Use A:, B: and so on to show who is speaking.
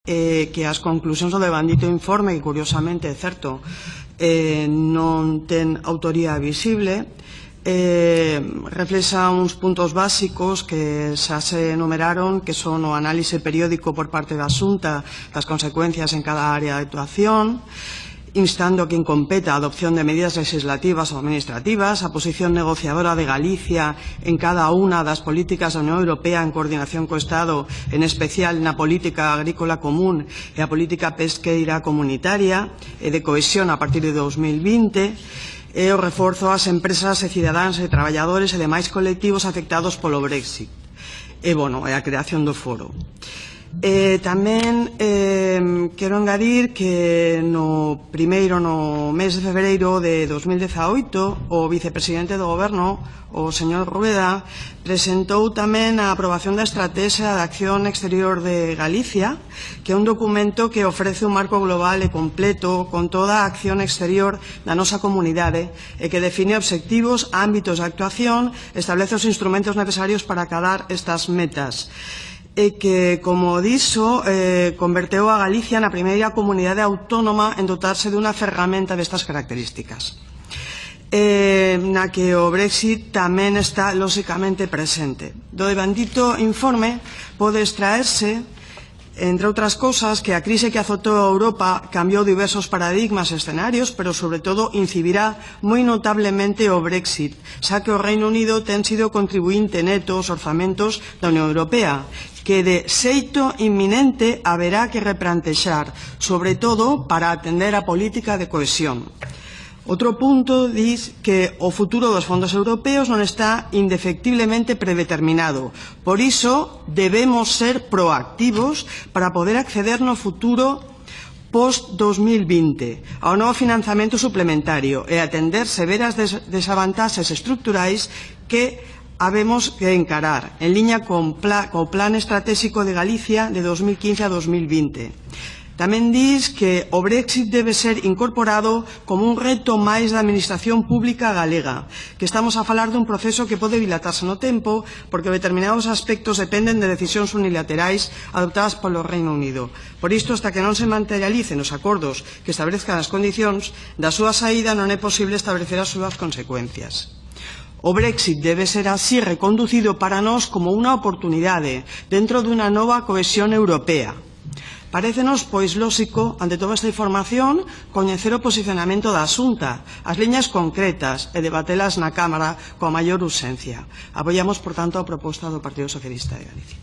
A: que as conclusións do devandito informe, que curiosamente é certo, non ten autoría visible, reflexa uns puntos básicos que xa se enumeraron, que son o análise periódico por parte da Xunta das consecuencias en cada área de actuación, instando a quen competa a adopción de medidas legislativas ou administrativas, a posición negociadora de Galicia en cada unha das políticas da Unión Europea en coordinación co Estado, en especial na política agrícola común e a política pesqueira comunitaria e de cohesión a partir de 2020, e o reforzo ás empresas e cidadáns e traballadores e demais colectivos afectados polo Brexit, e a creación do foro. Tamén quero engadir que no mes de febreiro de 2018 o vicepresidente do Goberno, o señor Rueda, presentou tamén a aprobación da Estratexia de Acción Exterior de Galicia, que é un documento que ofrece un marco global e completo con toda a acción exterior da nosa comunidade e que define obxectivos, ámbitos de actuación, establece os instrumentos necesarios para acadar estas metas, e que, como dixo, converteu a Galicia na primeira comunidade autónoma en dotarse dunha ferramenta destas características, na que o Brexit tamén está lóxicamente presente. Do devandito informe pode extraerse, entre outras cousas, que a crise que azotou a Europa cambiou diversos paradigmas e escenarios, pero sobre todo incidirá moi notablemente o Brexit, xa que o Reino Unido ten sido contribuinte neto aos orzamentos da Unión Europea, que de xeito inminente haberá que replantexar, sobre todo para atender a política de cohesión. Outro punto diz que o futuro dos fondos europeos non está indefectiblemente predeterminado. Por iso, debemos ser proactivos para poder acceder no futuro post-2020 ao novo financiamento suplementario e atender severas desavantaxes estruturais que habemos que encarar, en liña co Plan Estratégico de Galicia de 2015 a 2020. Tamén dis que o Brexit debe ser incorporado como un reto máis da administración pública galega, que estamos a falar dun proceso que pode dilatarse no tempo porque determinados aspectos dependen de decisións unilaterais adoptadas polo Reino Unido. Por isto, hasta que non se materialicen os acordos que establezcan as condicións da súa saída, non é posible establecer as súas consecuencias. O Brexit debe ser así reconducido para nós como unha oportunidade dentro dunha nova cohesión europea. Parécenos, pois, lóxico, ante toda esta información, coñecer o posicionamento da Xunta, as liñas concretas e debatelas na Cámara coa maior urxencia. Apoiamos, por tanto, a proposta do Partido Socialista de Galicia.